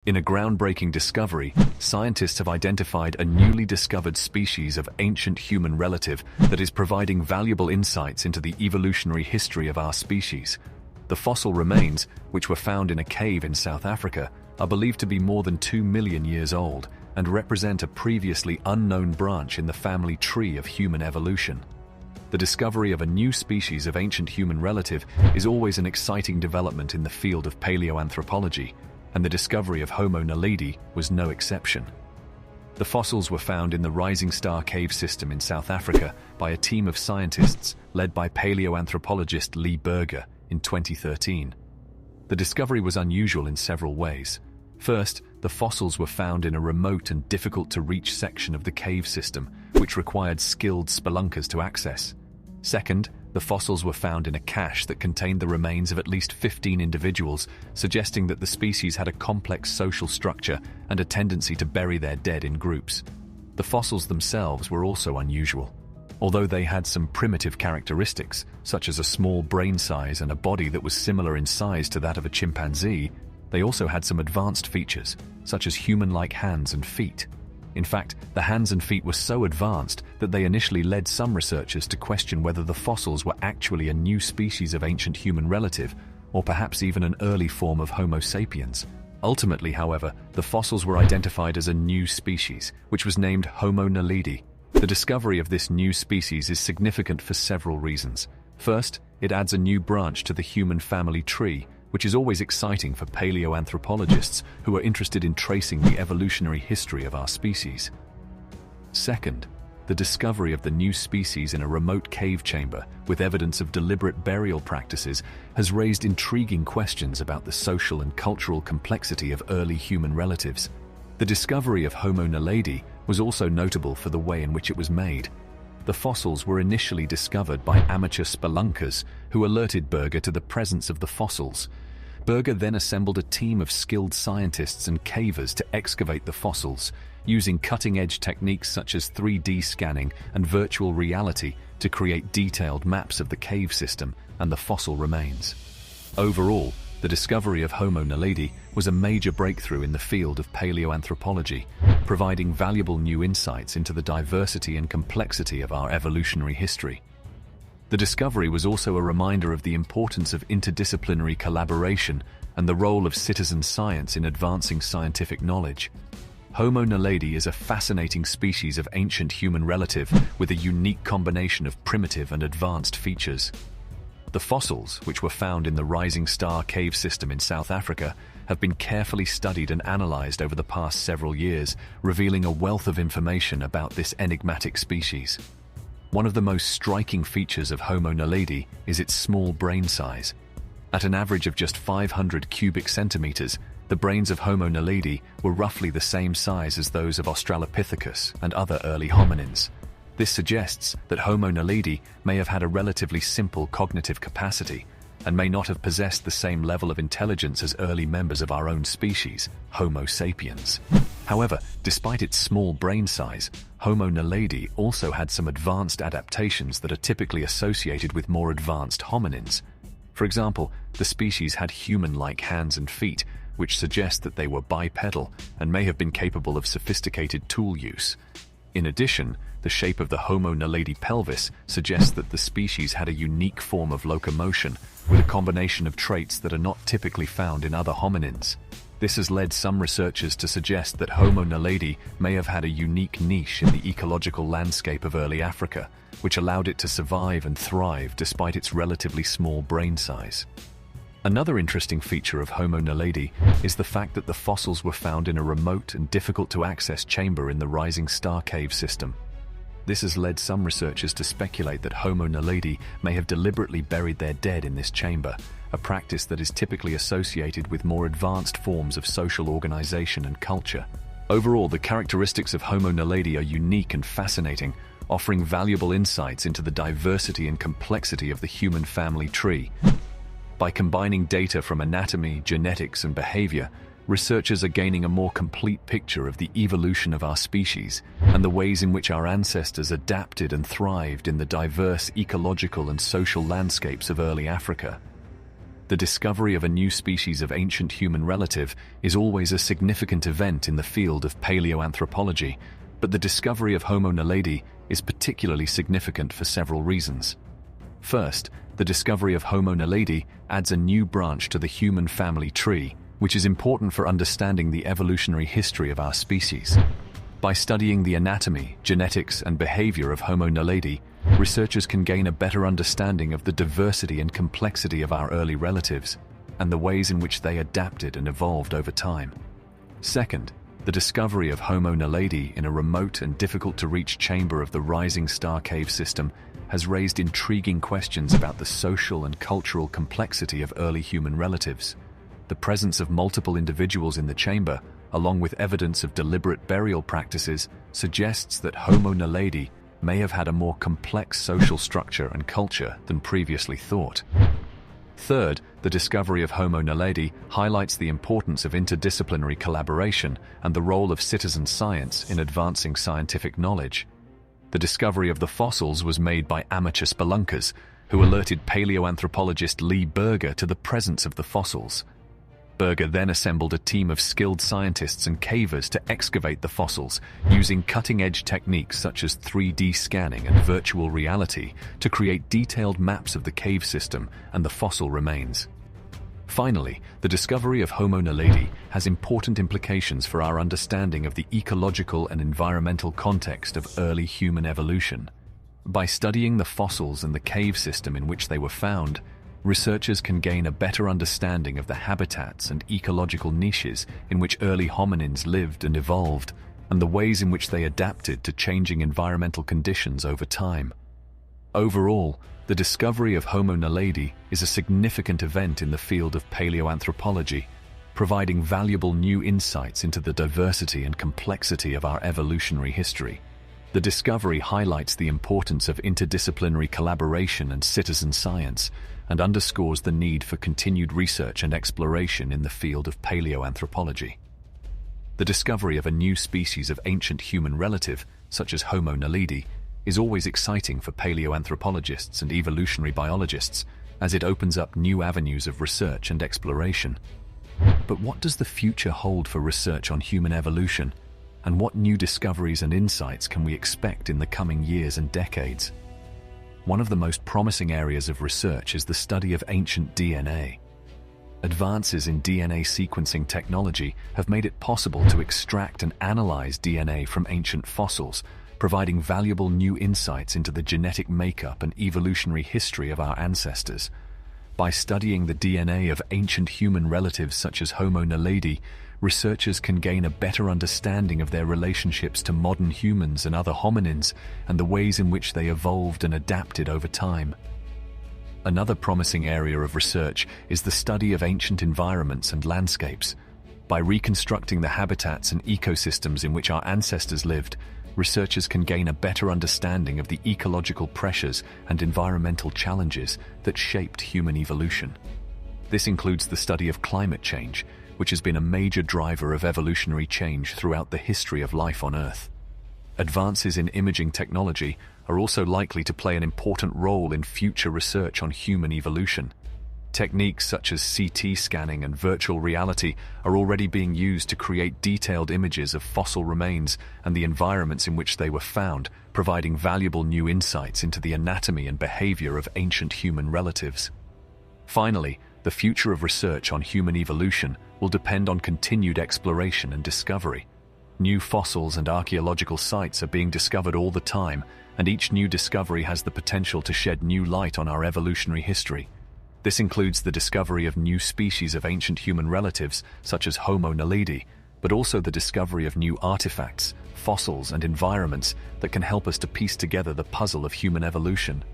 In a groundbreaking discovery, scientists have identified a newly discovered species of ancient human relative that is providing valuable insights into the evolutionary history of our species. The fossil remains, which were found in a cave in South Africa, are believed to be more than 2 million years old and represent a previously unknown branch in the family tree of human evolution. The discovery of a new species of ancient human relative is always an exciting development in the field of paleoanthropology, and the discovery of Homo naledi was no exception. The fossils were found in the Rising Star cave system in South Africa by a team of scientists led by paleoanthropologist Lee Berger in 2013. The discovery was unusual in several ways. First, the fossils were found in a remote and difficult-to-reach section of the cave system, which required skilled spelunkers to access. Second, the fossils were found in a cache that contained the remains of at least 15 individuals, suggesting that the species had a complex social structure and a tendency to bury their dead in groups. The fossils themselves were also unusual. Although they had some primitive characteristics, such as a small brain size and a body that was similar in size to that of a chimpanzee, they also had some advanced features, such as human-like hands and feet. In fact, the hands and feet were so advanced that they initially led some researchers to question whether the fossils were actually a new species of ancient human relative, or perhaps even an early form of Homo sapiens. Ultimately, however, the fossils were identified as a new species, which was named Homo naledi. The discovery of this new species is significant for several reasons. First, it adds a new branch to the human family tree, which is always exciting for paleoanthropologists who are interested in tracing the evolutionary history of our species. Second, the discovery of the new species in a remote cave chamber with evidence of deliberate burial practices has raised intriguing questions about the social and cultural complexity of early human relatives. The discovery of Homo naledi was also notable for the way in which it was made. The fossils were initially discovered by amateur spelunkers who alerted Berger to the presence of the fossils. Berger then assembled a team of skilled scientists and cavers to excavate the fossils, using cutting-edge techniques such as 3D scanning and virtual reality to create detailed maps of the cave system and the fossil remains. Overall, the discovery of Homo naledi was a major breakthrough in the field of paleoanthropology, providing valuable new insights into the diversity and complexity of our evolutionary history. The discovery was also a reminder of the importance of interdisciplinary collaboration and the role of citizen science in advancing scientific knowledge. Homo naledi is a fascinating species of ancient human relative with a unique combination of primitive and advanced features. The fossils, which were found in the Rising Star cave system in South Africa, have been carefully studied and analyzed over the past several years, revealing a wealth of information about this enigmatic species. One of the most striking features of Homo naledi is its small brain size. At an average of just 500 cubic centimeters, the brains of Homo naledi were roughly the same size as those of Australopithecus and other early hominins. This suggests that Homo naledi may have had a relatively simple cognitive capacity and may not have possessed the same level of intelligence as early members of our own species, Homo sapiens. However, despite its small brain size, Homo naledi also had some advanced adaptations that are typically associated with more advanced hominins. For example, the species had human-like hands and feet, which suggest that they were bipedal and may have been capable of sophisticated tool use. In addition, the shape of the Homo naledi pelvis suggests that the species had a unique form of locomotion with a combination of traits that are not typically found in other hominins. This has led some researchers to suggest that Homo naledi may have had a unique niche in the ecological landscape of early Africa, which allowed it to survive and thrive despite its relatively small brain size. Another interesting feature of Homo naledi is the fact that the fossils were found in a remote and difficult-to-access chamber in the Rising Star cave system. This has led some researchers to speculate that Homo naledi may have deliberately buried their dead in this chamber, a practice that is typically associated with more advanced forms of social organization and culture. Overall, the characteristics of Homo naledi are unique and fascinating, offering valuable insights into the diversity and complexity of the human family tree. By combining data from anatomy, genetics, and behavior, researchers are gaining a more complete picture of the evolution of our species and the ways in which our ancestors adapted and thrived in the diverse ecological and social landscapes of early Africa. the discovery of a new species of ancient human relative is always a significant event in the field of paleoanthropology, but the discovery of Homo naledi is particularly significant for several reasons. First, the discovery of Homo naledi adds a new branch to the human family tree, which is important for understanding the evolutionary history of our species. By studying the anatomy, genetics, and behavior of Homo naledi, researchers can gain a better understanding of the diversity and complexity of our early relatives and the ways in which they adapted and evolved over time. Second, the discovery of Homo naledi in a remote and difficult-to-reach chamber of the Rising Star Cave system has raised intriguing questions about the social and cultural complexity of early human relatives. The presence of multiple individuals in the chamber, along with evidence of deliberate burial practices, suggests that Homo naledi may have had a more complex social structure and culture than previously thought. Third, the discovery of Homo naledi highlights the importance of interdisciplinary collaboration and the role of citizen science in advancing scientific knowledge. The discovery of the fossils was made by amateur spelunkers, who alerted paleoanthropologist Lee Berger to the presence of the fossils. Berger then assembled a team of skilled scientists and cavers to excavate the fossils, using cutting-edge techniques such as 3D scanning and virtual reality to create detailed maps of the cave system and the fossil remains. Finally, the discovery of Homo naledi has important implications for our understanding of the ecological and environmental context of early human evolution. By studying the fossils and the cave system in which they were found, researchers can gain a better understanding of the habitats and ecological niches in which early hominins lived and evolved, and the ways in which they adapted to changing environmental conditions over time. Overall, the discovery of Homo naledi is a significant event in the field of paleoanthropology, providing valuable new insights into the diversity and complexity of our evolutionary history. The discovery highlights the importance of interdisciplinary collaboration and citizen science, and underscores the need for continued research and exploration in the field of paleoanthropology. The discovery of a new species of ancient human relative, such as Homo naledi, is always exciting for paleoanthropologists and evolutionary biologists, as it opens up new avenues of research and exploration. But what does the future hold for research on human evolution? And what new discoveries and insights can we expect in the coming years and decades? One of the most promising areas of research is the study of ancient DNA. Advances in DNA sequencing technology have made it possible to extract and analyze DNA from ancient fossils, providing valuable new insights into the genetic makeup and evolutionary history of our ancestors. By studying the DNA of ancient human relatives such as Homo naledi, researchers can gain a better understanding of their relationships to modern humans and other hominins, and the ways in which they evolved and adapted over time. Another promising area of research is the study of ancient environments and landscapes. By reconstructing the habitats and ecosystems in which our ancestors lived, researchers can gain a better understanding of the ecological pressures and environmental challenges that shaped human evolution. This includes the study of climate change, which has been a major driver of evolutionary change throughout the history of life on Earth. Advances in imaging technology are also likely to play an important role in future research on human evolution. Techniques such as CT scanning and virtual reality are already being used to create detailed images of fossil remains and the environments in which they were found, providing valuable new insights into the anatomy and behavior of ancient human relatives. Finally, the future of research on human evolution will depend on continued exploration and discovery. New fossils and archaeological sites are being discovered all the time, and each new discovery has the potential to shed new light on our evolutionary history. This includes the discovery of new species of ancient human relatives, such as Homo naledi, but also the discovery of new artifacts, fossils, and environments that can help us to piece together the puzzle of human evolution.